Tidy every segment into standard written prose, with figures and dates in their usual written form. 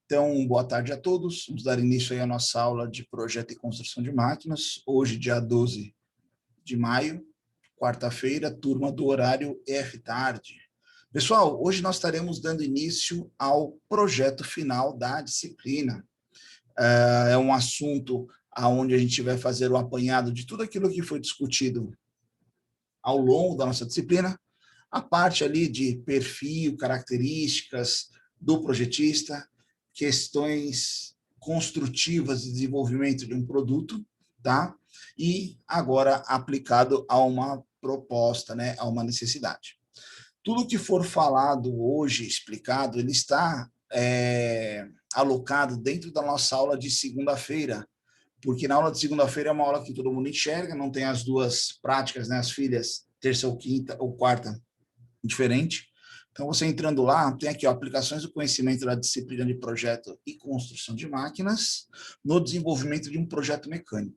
Então, boa tarde a todos. Vamos dar início aí à nossa aula de projeto e construção de máquinas. Hoje, dia 12 de maio, quarta-feira, turma do horário F-tarde. Pessoal, hoje nós estaremos dando início ao projeto final da disciplina. É um assunto onde a gente vai fazer o apanhado de tudo aquilo que foi discutido ao longo da nossa disciplina, a parte ali de perfil, características do projetista, questões construtivas de desenvolvimento de um produto, tá? E agora aplicado a uma proposta, né, a uma necessidade. Tudo que for falado hoje, explicado, ele está alocado dentro da nossa aula de segunda-feira, porque na aula de segunda-feira é uma aula que todo mundo enxerga, não tem as duas práticas, né, as filhas, terça ou quinta ou quarta, diferente. Então, você entrando lá, tem aqui, ó, aplicações do conhecimento da disciplina de projeto e construção de máquinas no desenvolvimento de um projeto mecânico.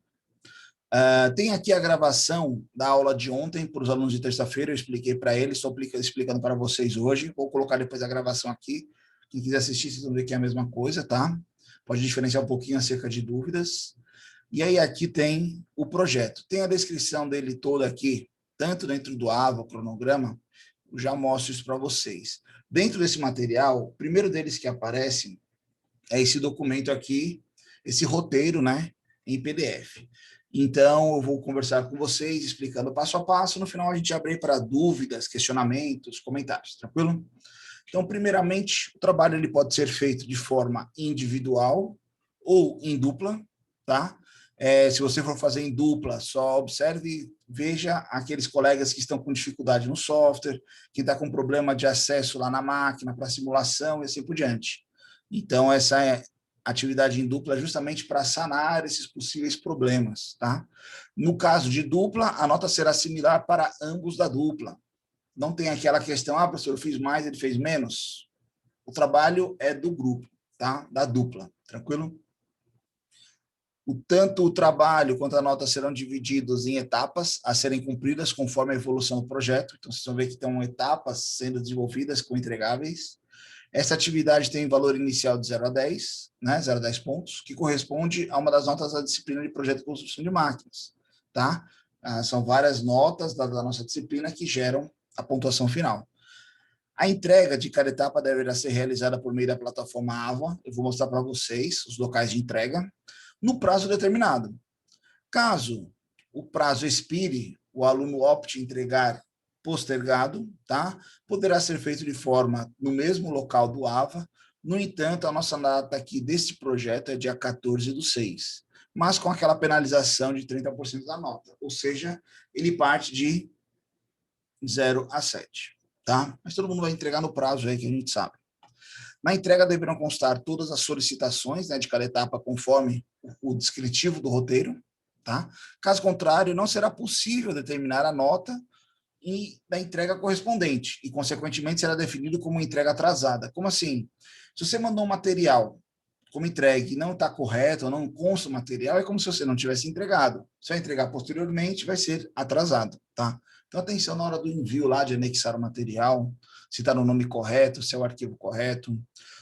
Tem aqui a gravação da aula de ontem para os alunos de terça-feira, eu expliquei para eles, estou explicando para vocês hoje, vou colocar depois a gravação aqui, quem quiser assistir, vocês vão ver que é a mesma coisa, tá? Pode diferenciar um pouquinho acerca de dúvidas. E aí aqui tem o projeto, tem a descrição dele toda aqui, tanto dentro do AVA, cronograma, eu já mostro isso para vocês. Dentro desse material, o primeiro deles que aparece é esse documento aqui, esse roteiro, né, em PDF. Então, eu vou conversar com vocês, explicando passo a passo, no final a gente abre para dúvidas, questionamentos, comentários, tranquilo? Então, primeiramente, o trabalho ele pode ser feito de forma individual ou em dupla, tá? Se você for fazer em dupla, só observe, veja aqueles colegas que estão com dificuldade no software, que está com problema de acesso lá na máquina para simulação e assim por diante. Então, essa é atividade em dupla justamente para sanar esses possíveis problemas, tá? No caso de dupla, a nota será similar para ambos da dupla. Não tem aquela questão, professor, eu fiz mais, ele fez menos. O trabalho é do grupo, tá? Da dupla, tranquilo? Tanto o trabalho quanto a nota serão divididos em etapas a serem cumpridas conforme a evolução do projeto. Então, vocês vão ver que estão etapas sendo desenvolvidas com entregáveis. Essa atividade tem valor inicial de 0 a 10, né? 0 a 10 pontos, que corresponde a uma das notas da disciplina de projeto e construção de máquinas, tá? São várias notas da nossa disciplina que geram a pontuação final. A entrega de cada etapa deverá ser realizada por meio da plataforma AVA. Eu vou mostrar para vocês os locais de entrega, no prazo determinado. Caso o prazo expire, o aluno opte em entregar postergado, tá? Poderá ser feito de forma no mesmo local do AVA. No entanto, a nossa data aqui deste projeto é dia 14/6, mas com aquela penalização de 30% da nota, ou seja, ele parte de 0 a 7, tá? Mas todo mundo vai entregar no prazo aí que a gente sabe. Na entrega deverão constar todas as solicitações, né, de cada etapa conforme o descritivo do roteiro, tá? Caso contrário, não será possível determinar a nota da entrega correspondente e, consequentemente, será definido como entrega atrasada. Como assim? Se você mandou um material como entregue e não está correto, ou não consta o material, é como se você não tivesse entregado. Se vai entregar posteriormente, vai ser atrasado, tá? Então, atenção na hora do envio lá de anexar o material, se está no nome correto, se é o arquivo correto.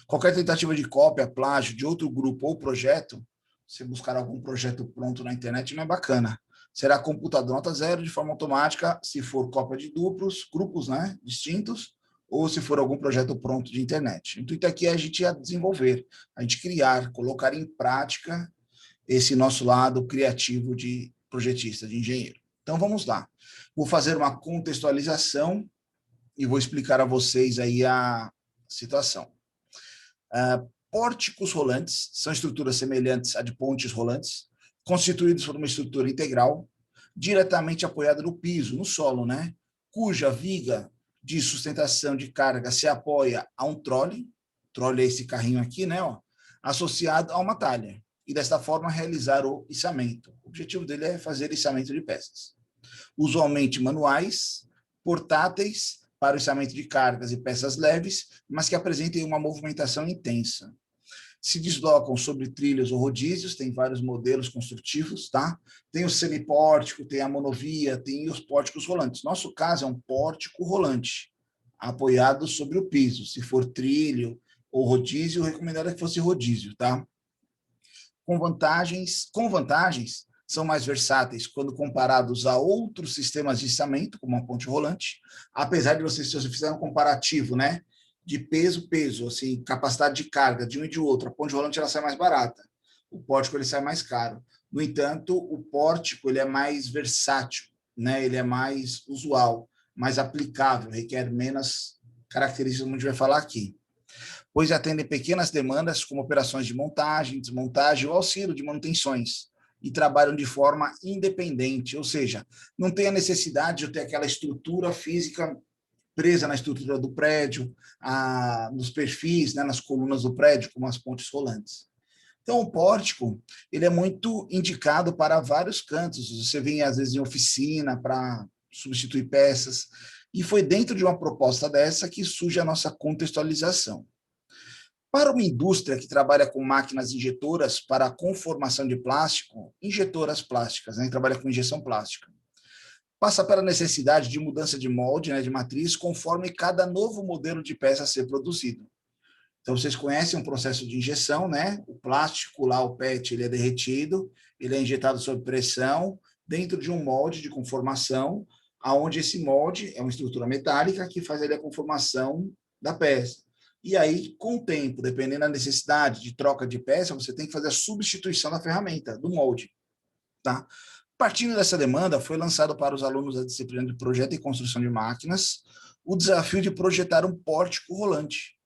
Qualquer tentativa de cópia, plágio de outro grupo ou projeto, se buscar algum projeto pronto na internet, não é bacana. Será computado nota 0 de forma automática, se for cópia de duplos, grupos, né, distintos, ou se for algum projeto pronto de internet. O intuito aqui é a gente desenvolver, a gente criar, colocar em prática esse nosso lado criativo de projetista, de engenheiro. Então, vamos lá. Vou fazer uma contextualização e vou explicar a vocês aí a situação. Pórticos rolantes são estruturas semelhantes a de pontes rolantes, constituídos por uma estrutura integral, diretamente apoiada no piso, no solo, né? Cuja viga de sustentação de carga se apoia a um trole é esse carrinho aqui, né? Ó, associado a uma talha, e desta forma realizar o içamento. O objetivo dele é fazer içamento de peças. Usualmente manuais, portáteis, para o içamento de cargas e peças leves, mas que apresentem uma movimentação intensa. Se deslocam sobre trilhos ou rodízios, tem vários modelos construtivos, tá? Tem o semipórtico, tem a monovia, tem os pórticos rolantes. Nosso caso é um pórtico rolante, apoiado sobre o piso. Se for trilho ou rodízio, o recomendado é que fosse rodízio, tá? Com vantagens, são mais versáteis quando comparados a outros sistemas de içamento, como a ponte rolante, apesar de se você fizer um comparativo, né, de peso, assim, capacidade de carga de um e de outro, a ponte rolante ela sai mais barata, o pórtico ele sai mais caro. No entanto, o pórtico ele é mais versátil, né, ele é mais usual, mais aplicável, requer menos características, como a gente vai falar aqui, pois atendem pequenas demandas, como operações de montagem, desmontagem ou auxílio de manutenções, e trabalham de forma independente, ou seja, não tem a necessidade de eu ter aquela estrutura física presa na estrutura do prédio, nos perfis, né, nas colunas do prédio, como as pontes rolantes. Então, o pórtico ele é muito indicado para vários cantos. Você vê, às vezes, em oficina para substituir peças, e foi dentro de uma proposta dessa que surge a nossa contextualização. Para uma indústria que trabalha com máquinas injetoras para a conformação de plástico, injetoras plásticas, né, trabalha com injeção plástica, passa pela necessidade de mudança de molde, né, de matriz, conforme cada novo modelo de peça a ser produzido. Então, vocês conhecem um processo de injeção, né? O plástico lá, o PET, ele é derretido, ele é injetado sob pressão, dentro de um molde de conformação, aonde esse molde é uma estrutura metálica que faz ali a conformação da peça. E aí, com o tempo, dependendo da necessidade de troca de peça, você tem que fazer a substituição da ferramenta, do molde, tá? Partindo dessa demanda, foi lançado para os alunos da disciplina de Projeto e Construção de Máquinas o desafio de projetar um pórtico rolante,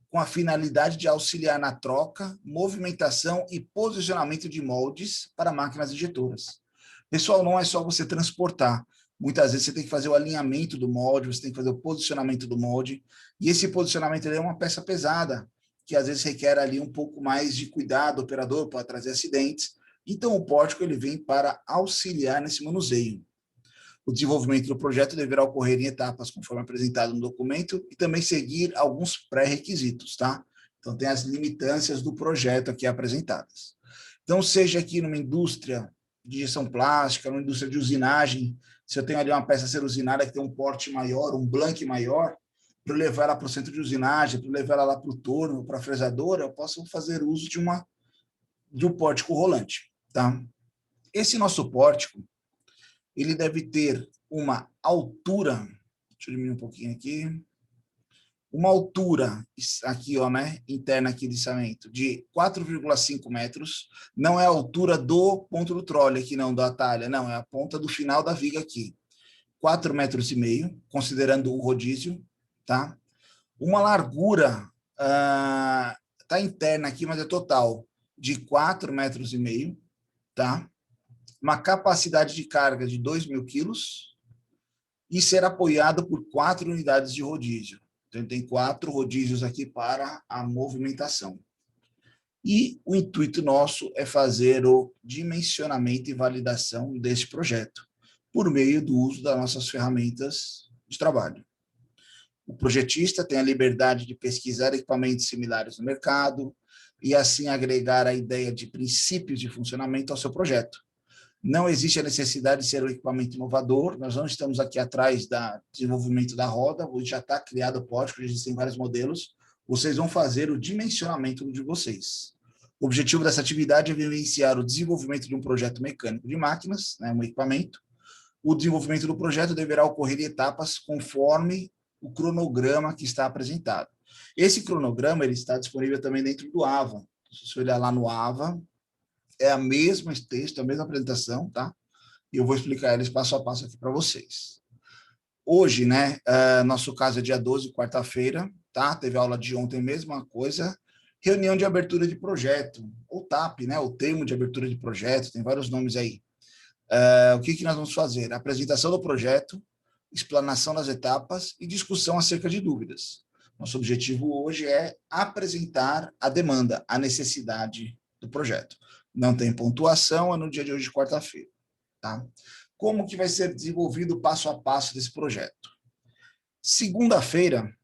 com a finalidade de auxiliar na troca, movimentação e posicionamento de moldes para máquinas injetoras. Pessoal, não é só você transportar. Muitas vezes você tem que fazer o alinhamento do molde, você tem que fazer o posicionamento do molde, e esse posicionamento é uma peça pesada, que às vezes requer ali um pouco mais de cuidado do operador para trazer acidentes. Então, o pórtico ele vem para auxiliar nesse manuseio. O desenvolvimento do projeto deverá ocorrer em etapas, conforme apresentado no documento, e também seguir alguns pré-requisitos, tá? Então, tem as limitâncias do projeto aqui apresentadas. Então, seja aqui numa indústria de injeção plástica, numa indústria de usinagem, se eu tenho ali uma peça a ser usinada que tem um porte maior, um blank maior, para levar ela para o centro de usinagem, para levar ela lá para o torno, para a fresadora, eu posso fazer uso de um pórtico rolante, tá? Esse nosso pórtico, ele deve ter uma altura, deixa eu diminuir um pouquinho aqui, uma altura aqui, ó, né, interna aqui de içamento, de 4,5 metros, não é a altura do ponto do trole aqui, não, da talha, não, é a ponta do final da viga aqui, 4,5 metros, considerando o rodízio, tá? Uma largura, tá interna aqui, mas é total, de 4,5 metros, tá? Uma capacidade de carga de 2.000 quilos e ser apoiado por 4 unidades de rodízio. Então, tem 4 rodízios aqui para a movimentação. E o intuito nosso é fazer o dimensionamento e validação desse projeto, por meio do uso das nossas ferramentas de trabalho. O projetista tem a liberdade de pesquisar equipamentos similares no mercado e, assim, agregar a ideia de princípios de funcionamento ao seu projeto. Não existe a necessidade de ser um equipamento inovador, nós não estamos aqui atrás do desenvolvimento da roda, já está criado o pórtico, já existem vários modelos, vocês vão fazer o dimensionamento de vocês. O objetivo dessa atividade é vivenciar o desenvolvimento de um projeto mecânico de máquinas, né, um equipamento. O desenvolvimento do projeto deverá ocorrer em etapas conforme o cronograma que está apresentado. Esse cronograma ele está disponível também dentro do AVA. Se você olhar lá no AVA, é a mesma texto, a mesma apresentação, tá? E eu vou explicar eles passo a passo aqui para vocês. Hoje, né, nosso caso é dia 12, quarta-feira, tá? Teve aula de ontem, mesma coisa. Reunião de abertura de projeto, ou TAP, né? O termo de abertura de projeto, tem vários nomes aí. O que nós vamos fazer? Apresentação do projeto, explanação das etapas e discussão acerca de dúvidas. Nosso objetivo hoje é apresentar a demanda, a necessidade do projeto. Não tem pontuação, é no dia de hoje, quarta-feira. Tá? Como que vai ser desenvolvido o passo a passo desse projeto? Segunda-feira,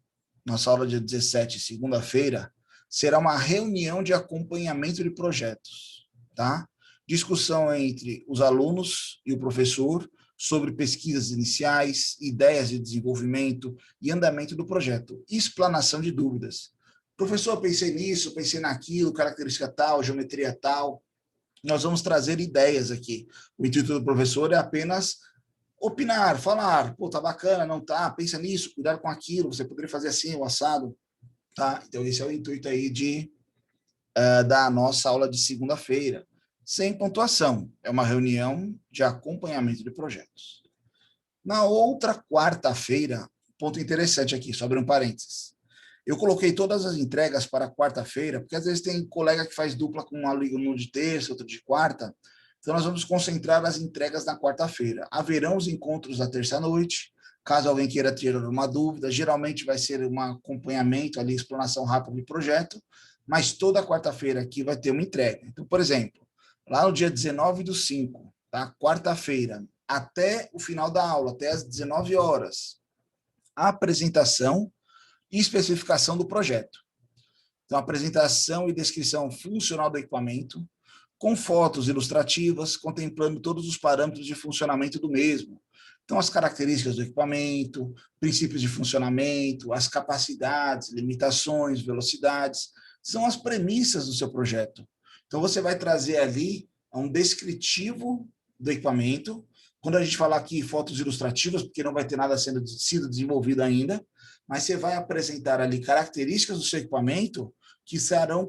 nossa aula dia 17, segunda-feira, será uma reunião de acompanhamento de projetos. Tá? Discussão entre os alunos e o professor sobre pesquisas iniciais, ideias de desenvolvimento e andamento do projeto, explanação de dúvidas. Professor, pensei nisso, pensei naquilo, característica tal, geometria tal. Nós vamos trazer ideias aqui. O intuito do professor é apenas opinar, falar, pô, tá bacana, não tá, pensa nisso, cuidar com aquilo, você poderia fazer assim, o assado, tá? Então, esse é o intuito aí da nossa aula de segunda-feira, sem pontuação, é uma reunião de acompanhamento de projetos. Na outra quarta-feira, ponto interessante aqui, só abrir um parênteses, eu coloquei todas as entregas para quarta-feira, porque às vezes tem colega que faz dupla com um aluno de terça, outro de quarta. Então, nós vamos concentrar as entregas na quarta-feira. Haverão os encontros da terça-noite, caso alguém queira tirar uma dúvida. Geralmente vai ser um acompanhamento ali, explanação rápida de projeto, mas toda quarta-feira aqui vai ter uma entrega. Então, por exemplo, lá no dia 19/5, tá? Quarta-feira, até o final da aula, até às 19 horas, a apresentação e especificação do projeto. Então, apresentação e descrição funcional do equipamento, com fotos ilustrativas, contemplando todos os parâmetros de funcionamento do mesmo. Então, as características do equipamento, princípios de funcionamento, as capacidades, limitações, velocidades, são as premissas do seu projeto. Então, você vai trazer ali um descritivo do equipamento. Quando a gente falar aqui fotos ilustrativas, porque não vai ter nada sido desenvolvido ainda, mas você vai apresentar ali características do seu equipamento que serão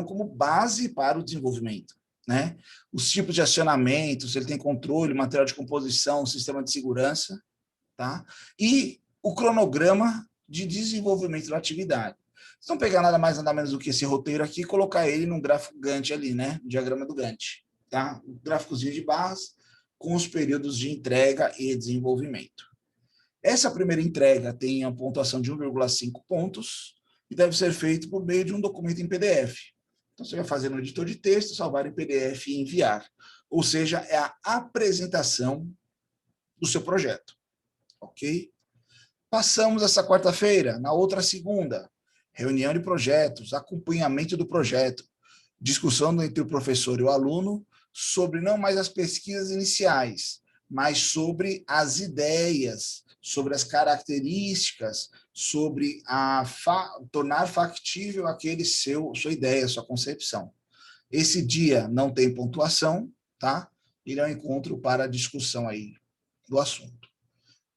como base para o desenvolvimento, né? Os tipos de acionamento, se ele tem controle, material de composição, sistema de segurança, tá? E o cronograma de desenvolvimento da atividade. Vocês vão pegar nada mais, nada menos do que esse roteiro aqui e colocar ele num gráfico Gantt ali, né? No diagrama do Gantt, tá? Um gráficozinho de barras com os períodos de entrega e desenvolvimento. Essa primeira entrega tem a pontuação de 1,5 pontos e deve ser feito por meio de um documento em PDF. Então, você vai fazer no editor de texto, salvar em PDF e enviar. Ou seja, é a apresentação do seu projeto. Ok? Passamos essa quarta-feira, na outra segunda, reunião de projetos, acompanhamento do projeto, discussão entre o professor e o aluno sobre não mais as pesquisas iniciais, mas sobre as ideias, sobre as características, sobre tornar factível sua ideia, sua concepção. Esse dia não tem pontuação, tá? Ele é um encontro para discussão aí do assunto.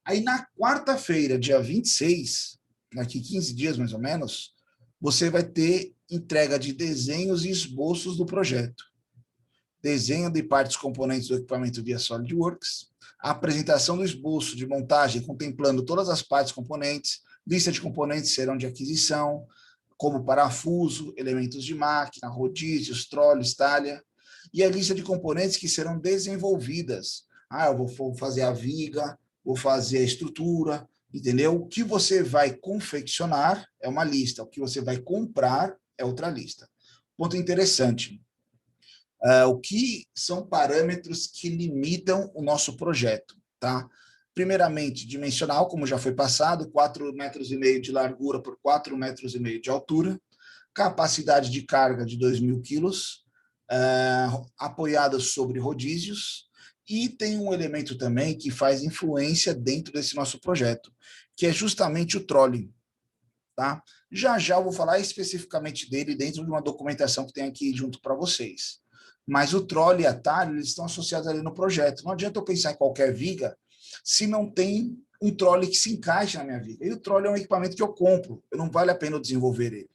Aí na quarta-feira, dia 26, daqui 15 dias mais ou menos, você vai ter entrega de desenhos e esboços do projeto. Desenho de partes componentes do equipamento via SolidWorks, a apresentação do esboço de montagem contemplando todas as partes componentes, lista de componentes serão de aquisição, como parafuso, elementos de máquina, rodízios, trolles, talha, e a lista de componentes que serão desenvolvidas. Eu vou fazer a viga, vou fazer a estrutura, entendeu? O que você vai confeccionar é uma lista, o que você vai comprar é outra lista. Ponto interessante. O que são parâmetros que limitam o nosso projeto, tá? Primeiramente, dimensional, como já foi passado, 4,5 metros de largura por 4,5 metros de altura, capacidade de carga de 2.000 quilos, apoiada sobre rodízios, e tem um elemento também que faz influência dentro desse nosso projeto, que é justamente o trolling, tá? Já já eu vou falar especificamente dele dentro de uma documentação que tem aqui junto para vocês. Mas o troll e a talho, eles estão associados ali no projeto. Não adianta eu pensar em qualquer viga se não tem um troll que se encaixe na minha viga. E o troll é um equipamento que eu compro, não vale a pena eu desenvolver ele.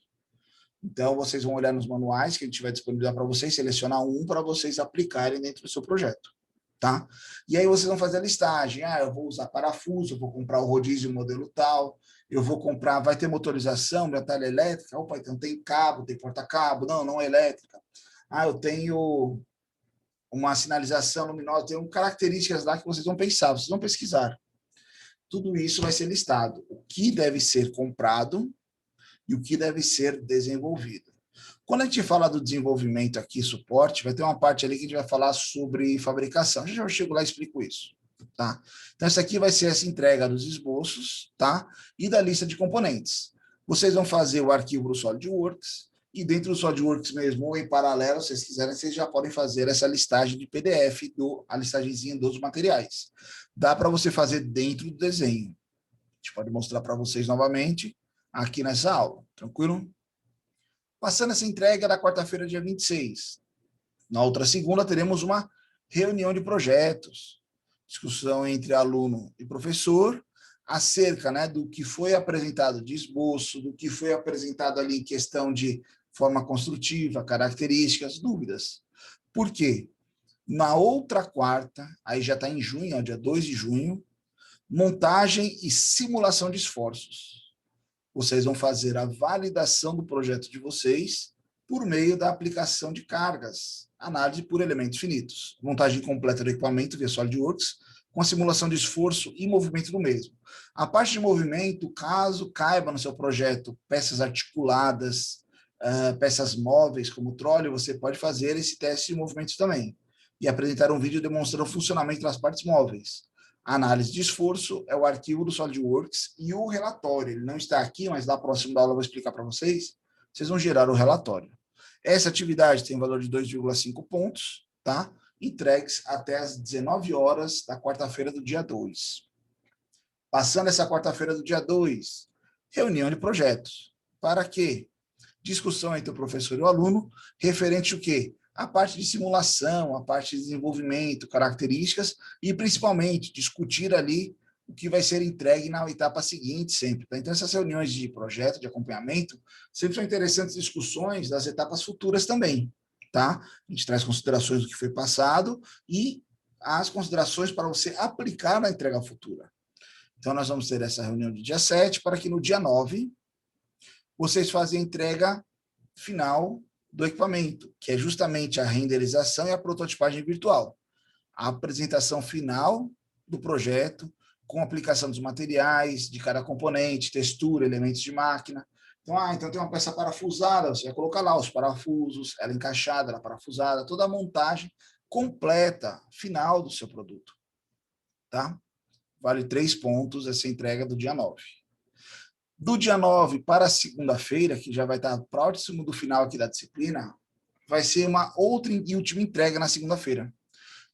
Então, vocês vão olhar nos manuais que a gente vai disponibilizar para vocês, selecionar um para vocês aplicarem dentro do seu projeto, tá? E aí vocês vão fazer a listagem. Eu vou usar parafuso, eu vou comprar o rodízio modelo tal, eu vou comprar, vai ter motorização, batalha elétrica, opa, então tem cabo, tem porta-cabo, não é elétrica. Eu tenho uma sinalização luminosa, tem características lá que vocês vão pensar, vocês vão pesquisar. Tudo isso vai ser listado. O que deve ser comprado e o que deve ser desenvolvido. Quando a gente fala do desenvolvimento aqui, suporte, vai ter uma parte ali que a gente vai falar sobre fabricação. Já eu chego lá e explico isso. Tá? Então, essa aqui vai ser essa entrega dos esboços, tá? E da lista de componentes. Vocês vão fazer o arquivo do SolidWorks, e dentro do SolidWorks mesmo, ou em paralelo, se vocês quiserem, vocês já podem fazer essa listagem de PDF, a listagemzinha dos materiais. Dá para você fazer dentro do desenho. A gente pode mostrar para vocês novamente aqui nessa aula, tranquilo? Passando essa entrega da quarta-feira, dia 26. Na outra segunda, teremos uma reunião de projetos, discussão entre aluno e professor, acerca, né, do que foi apresentado de esboço, do que foi apresentado ali em questão de forma construtiva, características, dúvidas. Por quê? Na outra quarta, aí já está em junho, ó, dia 2 de junho, montagem e simulação de esforços. Vocês vão fazer a validação do projeto de vocês por meio da aplicação de cargas, análise por elementos finitos, montagem completa do equipamento via SolidWorks, com a simulação de esforço e movimento do mesmo. A parte de movimento, caso caiba no seu projeto peças articuladas, peças móveis, como o trole, você pode fazer esse teste de movimentos também e apresentar um vídeo demonstrando o funcionamento das partes móveis. A análise de esforço é o arquivo do SolidWorks e o relatório. Ele não está aqui, mas na próxima aula eu vou explicar para vocês. Vocês vão gerar o relatório. Essa atividade tem valor de 2,5 pontos, tá? Entregues até às 19 horas da quarta-feira do dia 2. Passando essa quarta-feira do dia 2, reunião de projetos. Para quê? Discussão entre o professor e o aluno, referente ao quê? A parte de simulação, a parte de desenvolvimento, características, e principalmente discutir ali o que vai ser entregue na etapa seguinte sempre. Tá? Então, essas reuniões de projeto, de acompanhamento, sempre são interessantes discussões das etapas futuras também. Tá? A gente traz considerações do que foi passado e as considerações para você aplicar na entrega futura. Então, nós vamos ter essa reunião do dia 7, para que no dia 9, vocês fazem a entrega final do equipamento, que é justamente a renderização e a prototipagem virtual. A apresentação final do projeto, com aplicação dos materiais, de cada componente, textura, elementos de máquina. Então tem uma peça parafusada, você vai colocar lá os parafusos, ela encaixada, ela parafusada, toda a montagem completa, final do seu produto. Tá? Vale 3 pontos essa entrega do dia 9. Do dia 9 para a segunda-feira, que já vai estar próximo do final aqui da disciplina, vai ser uma outra e última entrega na segunda-feira,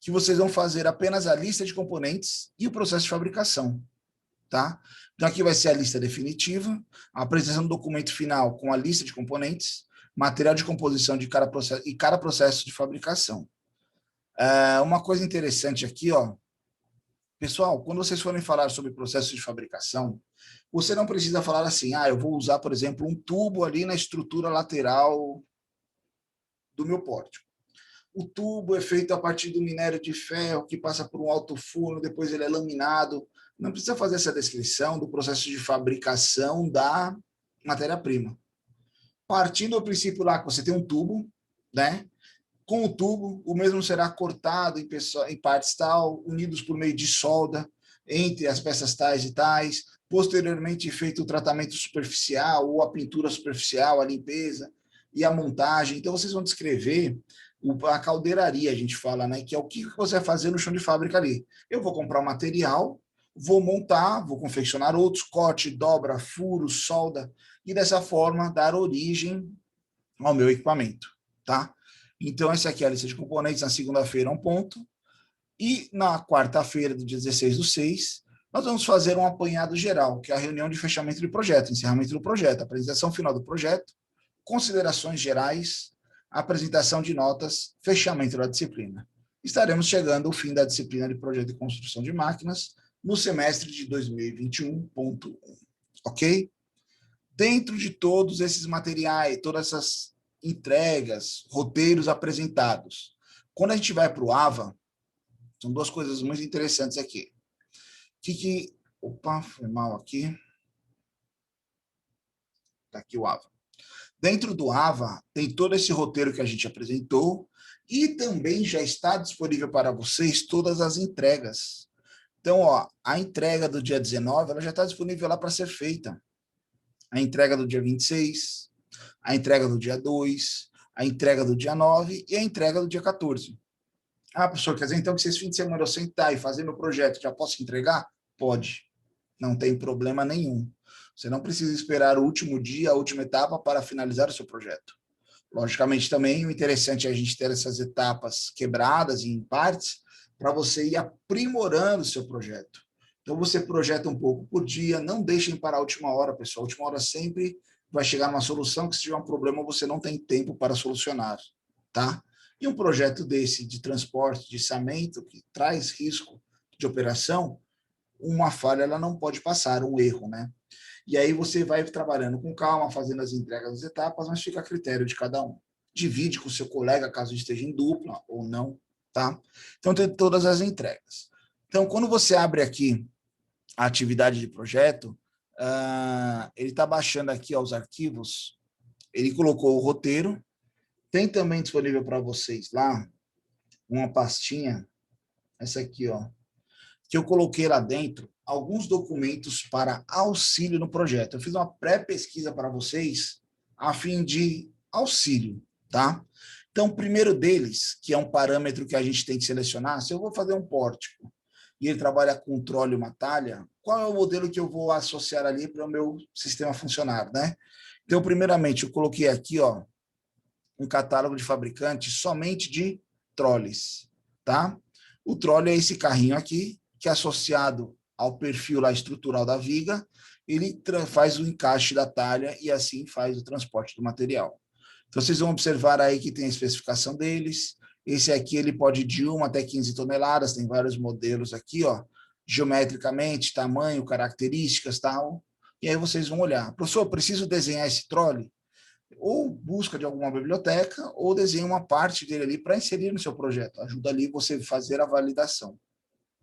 que vocês vão fazer apenas a lista de componentes e o processo de fabricação, tá? Então aqui vai ser a lista definitiva, a apresentação do documento final com a lista de componentes, material de composição de cada processo de fabricação. Uma coisa interessante aqui, ó, pessoal, quando vocês forem falar sobre processo de fabricação, você não precisa falar assim, eu vou usar, por exemplo, um tubo ali na estrutura lateral do meu pórtico. O tubo é feito a partir do minério de ferro, que passa por um alto forno, depois ele é laminado. Não precisa fazer essa descrição do processo de fabricação da matéria-prima. Partindo do princípio lá que você tem um tubo, né? Com o tubo, o mesmo será cortado em partes tal, unidos por meio de solda, entre as peças tais e tais, posteriormente feito o tratamento superficial, ou a pintura superficial, a limpeza e a montagem. Então, vocês vão descrever a caldeiraria, a gente fala, né? Que é o que você vai fazer no chão de fábrica ali. Eu vou comprar o material, vou montar, vou confeccionar outros, corte, dobra, furo, solda, e dessa forma dar origem ao meu equipamento, tá? Então, essa aqui é a lista de componentes, na segunda-feira, 1 ponto. E na quarta-feira, do dia 16/6, nós vamos fazer um apanhado geral, que é a reunião de fechamento de projeto, encerramento do projeto, apresentação final do projeto, considerações gerais, apresentação de notas, fechamento da disciplina. Estaremos chegando ao fim da disciplina de projeto de construção de máquinas no semestre de 2021.1, ok? Dentro de todos esses materiais, todas essas entregas, roteiros apresentados, quando a gente vai para o AVA, são 2 coisas muito interessantes aqui. Opa, foi mal aqui. Está aqui o AVA. Dentro do AVA, tem todo esse roteiro que a gente apresentou e também já está disponível para vocês todas as entregas. Então, ó, a entrega do dia 19, ela já está disponível lá para ser feita. A entrega do dia 26, a entrega do dia 2, a entrega do dia 9 e a entrega do dia 14. Professor, quer dizer então que se esse fim de semana eu sentar e fazer meu projeto, já posso entregar? Pode, não tem problema nenhum. Você não precisa esperar o último dia, a última etapa para finalizar o seu projeto. Logicamente também o interessante é a gente ter essas etapas quebradas em partes para você ir aprimorando o seu projeto. Então você projeta um pouco por dia, não deixem para a última hora, pessoal. A última hora sempre vai chegar numa solução que, se tiver um problema, você não tem tempo para solucionar, tá? E um projeto desse de transporte, de içamento, que traz risco de operação, uma falha ela não pode passar, um erro, né? E aí você vai trabalhando com calma, fazendo as entregas das etapas, mas fica a critério de cada um. Divide com o seu colega, caso esteja em dupla ou não, tá? Então, tem todas as entregas. Então, quando você abre aqui a atividade de projeto, ele está baixando aqui ó, os arquivos, ele colocou o roteiro, tem também disponível para vocês lá uma pastinha, essa aqui, ó, que eu coloquei lá dentro alguns documentos para auxílio no projeto. Eu fiz uma pré-pesquisa para vocês a fim de auxílio, tá? Então, o primeiro deles, que é um parâmetro que a gente tem que selecionar, se eu vou fazer um pórtico e ele trabalha com trole e uma talha, qual é o modelo que eu vou associar ali para o meu sistema funcionar, né? Então, primeiramente, eu coloquei aqui, ó, um catálogo de fabricantes somente de troles, tá? O trole é esse carrinho aqui, que é associado ao perfil lá estrutural da viga, ele faz o encaixe da talha e assim faz o transporte do material. Então, vocês vão observar aí que tem a especificação deles. Esse aqui ele pode ir de 1 até 15 toneladas, tem vários modelos aqui, ó, geometricamente, tamanho, características, tal. E aí vocês vão olhar. Professor, preciso desenhar esse trole? Ou busca de alguma biblioteca, ou desenha uma parte dele ali para inserir no seu projeto. Ajuda ali você fazer a validação,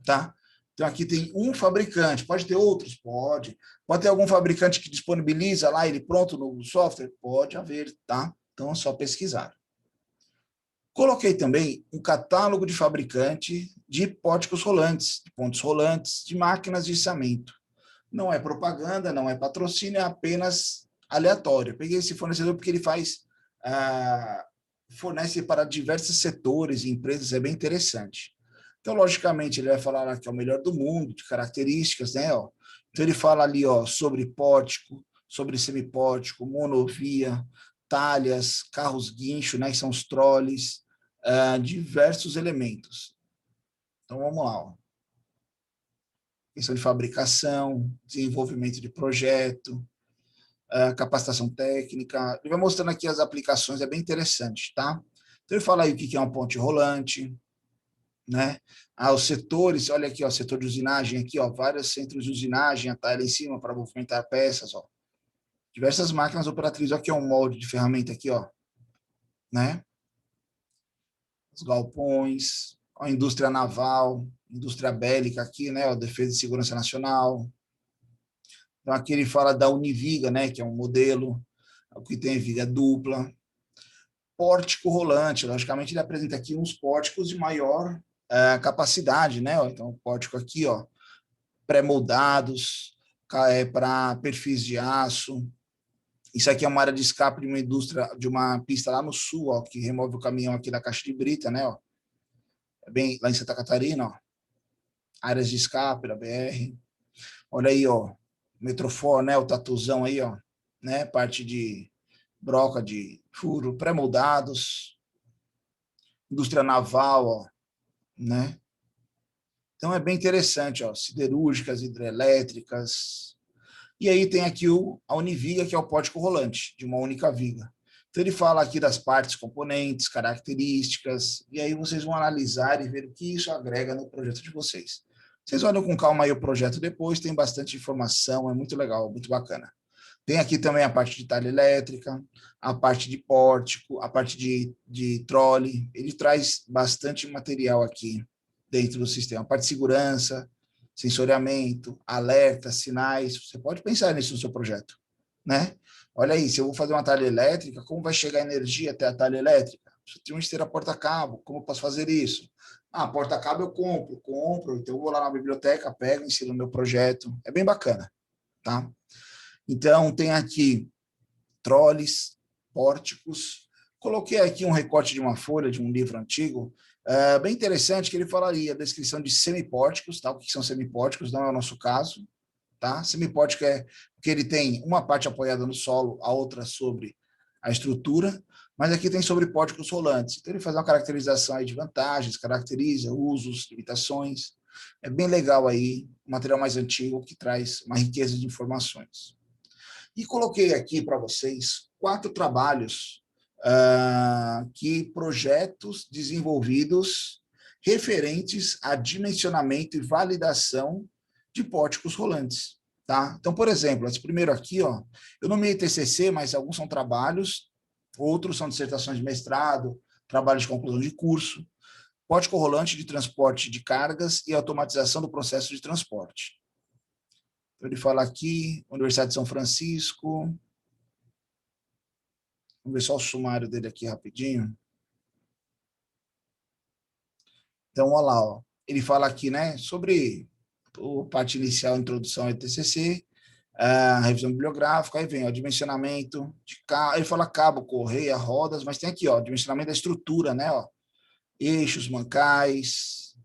tá? Então, aqui tem um fabricante, pode ter outros? Pode. Pode ter algum fabricante que disponibiliza lá ele pronto no software? Pode haver, tá? Então, é só pesquisar. Coloquei também um catálogo de fabricante de pórticos rolantes, de pontos rolantes, de máquinas de içamento. Não é propaganda, não é patrocínio, é apenas aleatório. Peguei esse fornecedor porque ele fornece para diversos setores e empresas, é bem interessante. Então, logicamente, ele vai falar que é o melhor do mundo, de características, né? Ó. Então, ele fala ali ó, sobre pórtico, sobre semipórtico, monovia, talhas, carros guincho, né, que são os troles, diversos elementos. Então, vamos lá. Ó. Questão de fabricação, desenvolvimento de projeto, capacitação técnica. Ele vai mostrando aqui as aplicações, é bem interessante, tá? Então, ele fala aí o que é uma ponte rolante, né? Os setores, olha aqui, ó, setor de usinagem aqui, ó, vários centros de usinagem, a talha em cima para movimentar peças, ó. Diversas máquinas operativas, aqui é um molde de ferramenta aqui, ó, né? Os galpões, a indústria naval, indústria bélica aqui, né, ó, defesa e segurança nacional. Então aqui ele fala da Univiga, né, que é um modelo que tem viga dupla. Pórtico rolante, logicamente ele apresenta aqui uns pórticos de maior capacidade, né? Então, o pórtico aqui, ó, pré-moldados, para perfis de aço. Isso aqui é uma área de escape de uma indústria, de uma pista lá no sul, ó, que remove o caminhão aqui da Caixa de Brita, né? Ó. É bem lá em Santa Catarina, ó. Áreas de escape da BR. Olha aí, ó, Metrofor, né? O tatuzão aí, ó, né? Parte de broca de furo, pré-moldados, indústria naval, ó, né? Então é bem interessante, ó, siderúrgicas, hidrelétricas. E aí tem aqui a Univiga, que é o pórtico rolante, de uma única viga. Então ele fala aqui das partes, componentes, características, e aí vocês vão analisar e ver o que isso agrega no projeto de vocês. Vocês olham com calma aí o projeto depois, tem bastante informação, é muito legal, muito bacana. Tem aqui também a parte de talha elétrica, a parte de pórtico, a parte de trole. Ele traz bastante material aqui dentro do sistema. A parte de segurança, sensoriamento, alerta, sinais. Você pode pensar nisso no seu projeto, né? Olha aí, se eu vou fazer uma talha elétrica, como vai chegar a energia até a talha elétrica? Se eu tenho uma esteira porta-cabo, como eu posso fazer isso? Porta-cabo eu compro, então eu vou lá na biblioteca, pego, ensino o meu projeto. É bem bacana, tá? Então, tem aqui troles, pórticos. Coloquei aqui um recorte de uma folha de um livro antigo, bem interessante, que ele falaria a descrição de semipórticos, tá? O que são semipórticos, não é o nosso caso, tá? Semipórtico é que ele tem uma parte apoiada no solo, a outra sobre a estrutura, mas aqui tem sobre pórticos rolantes. Então, ele faz uma caracterização aí de vantagens, caracteriza usos, limitações. É bem legal aí, um material mais antigo que traz uma riqueza de informações. E coloquei aqui para vocês 4 trabalhos que projetos desenvolvidos referentes a dimensionamento e validação de pórticos rolantes. Tá? Então, por exemplo, esse primeiro aqui, ó, eu nomeei TCC, mas alguns são trabalhos, outros são dissertações de mestrado, trabalhos de conclusão de curso, pórtico rolante de transporte de cargas e automatização do processo de transporte. Então, ele fala aqui, Universidade de São Francisco. Vamos ver só o sumário dele aqui rapidinho. Então, olha lá, ó. Ele fala aqui, né, sobre a parte inicial, introdução ao TCC, a revisão bibliográfica, aí vem o dimensionamento de cabo, ele fala cabo, correia, rodas, mas tem aqui, ó, dimensionamento da estrutura, né, ó, eixos, mancais,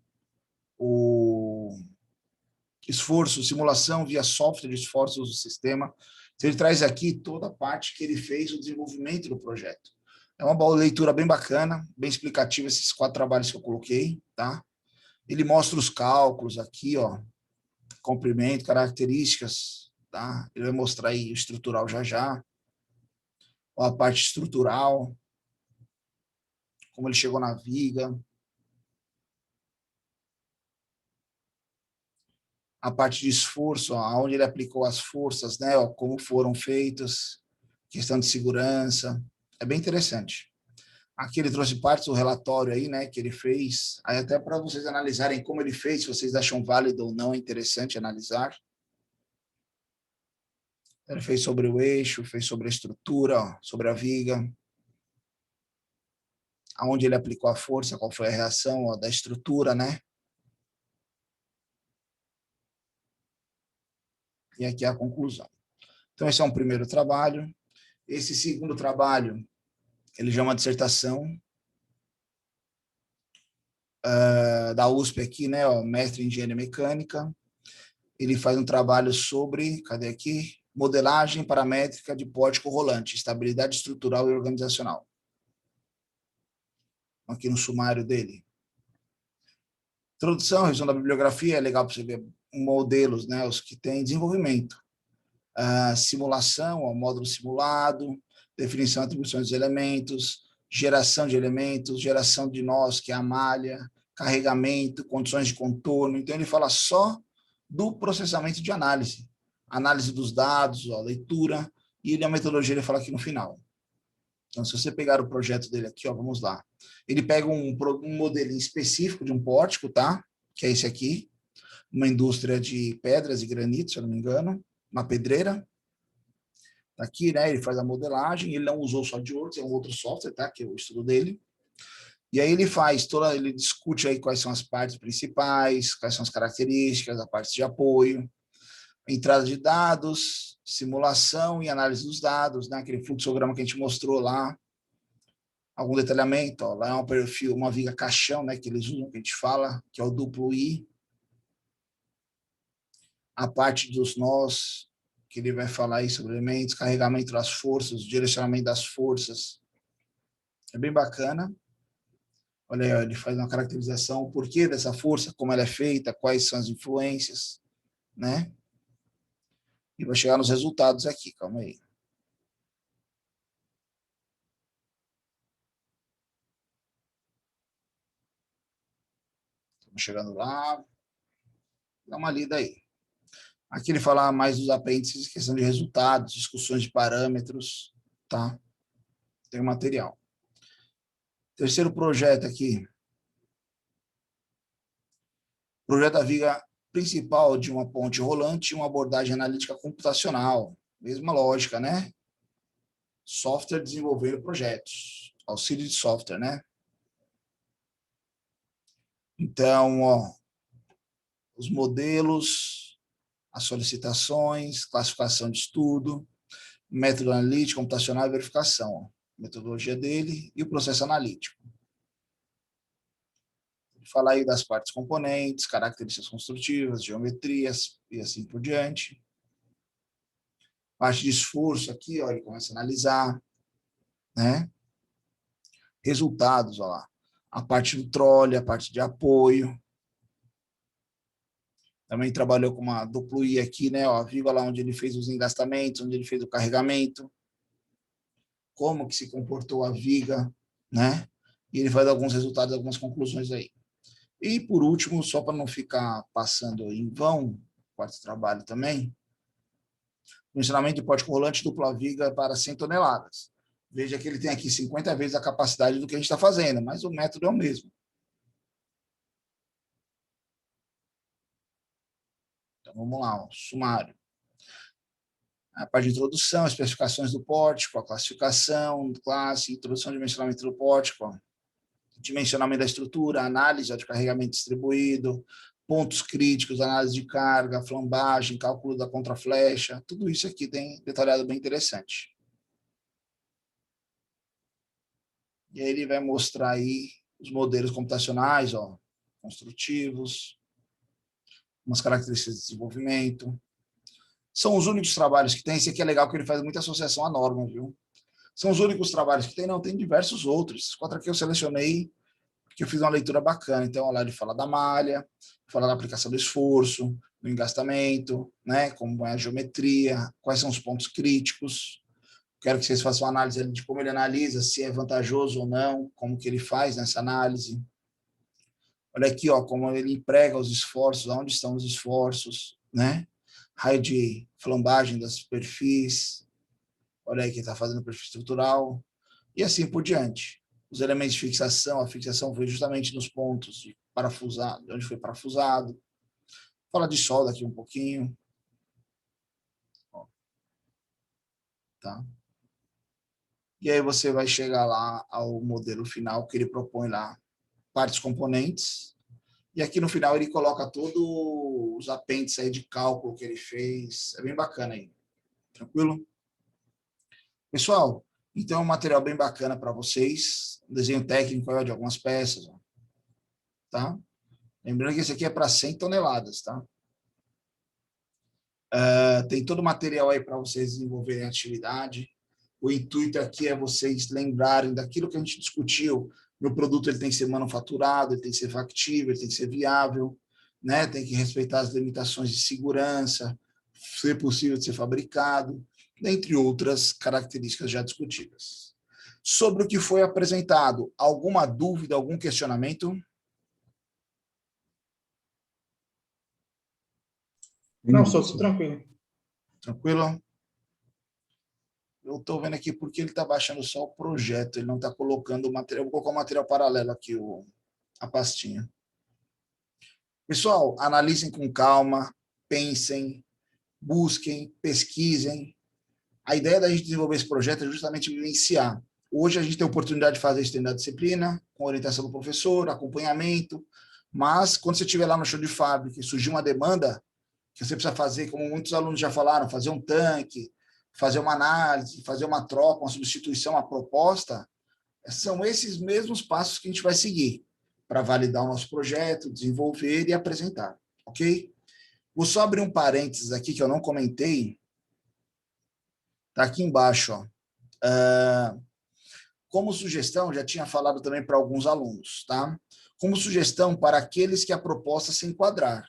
o esforço, simulação via software de esforços do sistema. Então, ele traz aqui toda a parte que ele fez o desenvolvimento do projeto. É uma leitura bem bacana, bem explicativa, esses 4 trabalhos que eu coloquei, tá? Ele mostra os cálculos aqui, ó, comprimento, características, tá? Ele vai mostrar aí o estrutural já já, ó, a parte estrutural, como ele chegou na viga, a parte de esforço, ó, onde ele aplicou as forças, né, ó, como foram feitas, questão de segurança, é bem interessante. Aqui ele trouxe partes do relatório aí, né, que ele fez, aí até para vocês analisarem como ele fez, se vocês acham válido ou não, é interessante analisar. Ele fez sobre o eixo, fez sobre a estrutura, ó, sobre a viga, aonde ele aplicou a força, qual foi a reação, ó, da estrutura, né? E aqui é a conclusão. Então, esse é um primeiro trabalho. Esse segundo trabalho, ele já é uma dissertação da USP aqui, né? Ó, mestre em engenharia mecânica. Ele faz um trabalho sobre, cadê aqui? Modelagem paramétrica de pórtico rolante, estabilidade estrutural e organizacional. Aqui no sumário dele. Introdução, revisão da bibliografia, é legal para você ver modelos, né? Os que têm desenvolvimento. Simulação, ó, módulo simulado, definição e atribuição dos elementos, geração de nós, que é a malha, carregamento, condições de contorno. Então, ele fala só do processamento de análise dos dados, ó, leitura, e a metodologia ele fala aqui no final. Então, se você pegar o projeto dele aqui, ó, vamos lá. Ele pega um modelinho específico de um pórtico, tá? Que é esse aqui, uma indústria de pedras e granitos, se eu não me engano, uma pedreira. Tá aqui, né? Ele faz a modelagem, ele não usou só de Works, é um outro software, tá? Que é o estudo dele. E aí ele faz toda, ele discute aí quais são as partes principais, quais são as características, a parte de apoio, entrada de dados, simulação e análise dos dados, né? Aquele fluxograma que a gente mostrou lá, algum detalhamento, ó, lá é um perfil, uma viga caixão, né? Que eles usam, que a gente fala, que é o duplo I. A parte dos nós, que ele vai falar aí sobre elementos, carregamento das forças, direcionamento das forças. É bem bacana. Olha aí, ele faz uma caracterização, o porquê dessa força, como ela é feita, quais são as influências, né? E vai chegar nos resultados aqui, calma aí. Estamos chegando lá, dá uma lida aí. Aqui ele fala mais dos apêndices, questão de resultados, discussões de parâmetros, tá? Tem o material. Terceiro projeto aqui, projeto da viga principal de uma ponte rolante e uma abordagem analítica computacional. Mesma lógica, né? Software desenvolvendo projetos. Auxílio de software, né? Então, ó, os modelos, as solicitações, classificação de estudo, método analítico, computacional e verificação. Ó, metodologia dele e o processo analítico. Falar aí das partes componentes, características construtivas, geometrias e assim por diante. Parte de esforço aqui, ó, ele começa a analisar, né? Resultados, ó lá. A parte do trole, a parte de apoio. Também trabalhou com uma duplo I aqui, né? Ó, a viga lá onde ele fez os engastamentos, onde ele fez o carregamento, como que se comportou a viga, né? E ele vai dar alguns resultados, algumas conclusões aí. E, por último, só para não ficar passando em vão, quarto trabalho também, dimensionamento de pórtico rolante dupla viga para 100 toneladas. Veja que ele tem aqui 50 vezes a capacidade do que a gente está fazendo, mas o método é o mesmo. Então, vamos lá, ó, sumário. A parte de introdução, especificações do pórtico, a classificação, classe, introdução de dimensionamento do pórtico, ó, dimensionamento da estrutura, análise de carregamento distribuído, pontos críticos, análise de carga, flambagem, cálculo da contraflecha, tudo isso aqui tem detalhado bem interessante. E aí ele vai mostrar aí os modelos computacionais, ó, construtivos, umas características de desenvolvimento. São os únicos trabalhos que tem. Esse aqui é legal, porque ele faz muita associação à norma, viu? São os únicos trabalhos que tem? Não, tem diversos outros. Esses 4 aqui eu selecionei, porque eu fiz uma leitura bacana. Então, olha lá, ele fala da malha, fala da aplicação do esforço, do engastamento, né? Como é a geometria, quais são os pontos críticos. Quero que vocês façam uma análise de como ele analisa, se é vantajoso ou não, como que ele faz nessa análise. Olha aqui, ó, como ele emprega os esforços, onde estão os esforços, né? Raio de flambagem das perfis. Olha aí que está fazendo perfil estrutural. E assim por diante. Os elementos de fixação, a fixação foi justamente nos pontos de parafusado, onde foi parafusado. Fala de solda aqui um pouquinho. Ó, tá? E aí você vai chegar lá ao modelo final que ele propõe lá, partes componentes. E aqui no final ele coloca todos os apêndices aí de cálculo que ele fez. É bem bacana aí. Tranquilo? Pessoal, então é um material bem bacana para vocês. Um desenho técnico de algumas peças. Ó, tá? Lembrando que esse aqui é para 100 toneladas, tá? Tem todo o material aí para vocês desenvolverem a atividade. O intuito aqui é vocês lembrarem daquilo que a gente discutiu. Meu produto ele tem que ser manufaturado, ele tem que ser factível, ele tem que ser viável, né? Tem que respeitar as limitações de segurança, ser possível de ser fabricado, dentre outras características já discutidas. Sobre o que foi apresentado, alguma dúvida, algum questionamento? Não, sou tranquilo. Tranquilo? Eu estou vendo aqui porque ele está baixando só o projeto, ele não está colocando o material. Vou colocar o material paralelo aqui, a pastinha. Pessoal, analisem com calma, pensem, busquem, pesquisem. A ideia da gente desenvolver esse projeto é justamente vivenciar. Hoje a gente tem a oportunidade de fazer isso dentro da disciplina, com orientação do professor, acompanhamento, mas quando você estiver lá no show de fábrica e surgir uma demanda, que você precisa fazer, como muitos alunos já falaram, fazer um tanque, fazer uma análise, fazer uma troca, uma substituição, uma proposta, são esses mesmos passos que a gente vai seguir para validar o nosso projeto, desenvolver e apresentar, ok? Vou só abrir um parênteses aqui que eu não comentei, está aqui embaixo, ó. Como sugestão, já tinha falado também para alguns alunos, tá? Como sugestão para aqueles que a proposta se enquadrar.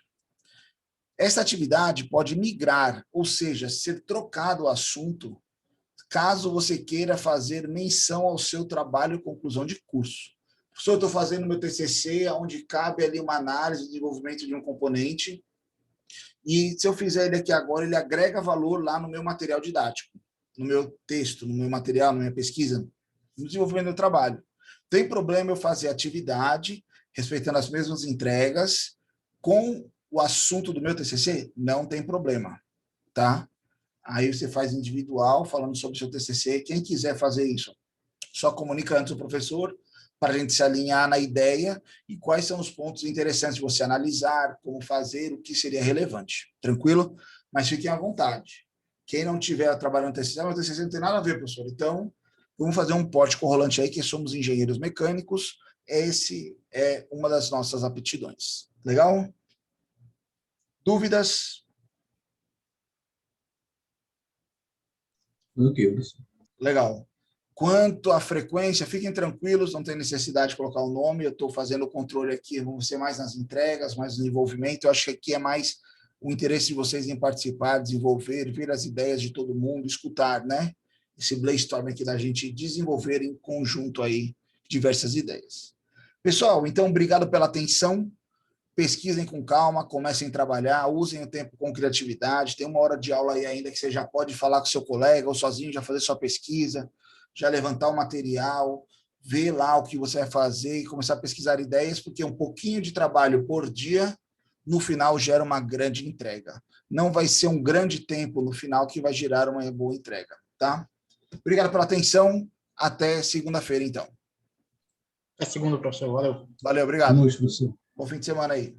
Essa atividade pode migrar, ou seja, ser trocado o assunto, caso você queira fazer menção ao seu trabalho e conclusão de curso. Professor, eu estou fazendo meu TCC, onde cabe ali uma análise, desenvolvimento de um componente, e se eu fizer ele aqui agora, ele agrega valor lá no meu material didático, no meu texto, no meu material, na minha pesquisa, no desenvolvimento do trabalho. Tem problema eu fazer atividade, respeitando as mesmas entregas, com o assunto do meu TCC? Não tem problema, tá? Aí você faz individual, falando sobre o seu TCC. Quem quiser fazer isso, só comunica antes o professor, para a gente se alinhar na ideia e quais são os pontos interessantes de você analisar, como fazer, o que seria relevante. Tranquilo? Mas fiquem à vontade. Quem não estiver trabalhando no TCC, o TCC não tem nada a ver, professor. Então, vamos fazer um pórtico rolante aí, que somos engenheiros mecânicos. Esse é uma das nossas aptidões. Legal? Dúvidas? Tranquilo. Legal. Quanto à frequência, fiquem tranquilos, não tem necessidade de colocar o nome, eu estou fazendo o controle aqui, vamos ser mais nas entregas, mais no envolvimento, eu acho que aqui é mais o interesse de vocês em participar, desenvolver, ver as ideias de todo mundo, escutar, né? Esse brainstorm aqui da gente desenvolver em conjunto aí diversas ideias. Pessoal, então, obrigado pela atenção, pesquisem com calma, comecem a trabalhar, usem o tempo com criatividade, tem 1 hora de aula aí ainda que você já pode falar com seu colega ou sozinho, já fazer sua pesquisa, já levantar o material, ver lá o que você vai fazer e começar a pesquisar ideias, porque um pouquinho de trabalho por dia, no final, gera uma grande entrega. Não vai ser um grande tempo no final que vai gerar uma boa entrega, tá? Obrigado pela atenção, até segunda-feira, então. É segunda, professor. Valeu. Valeu, obrigado. Boa noite, professor. Bom fim de semana aí.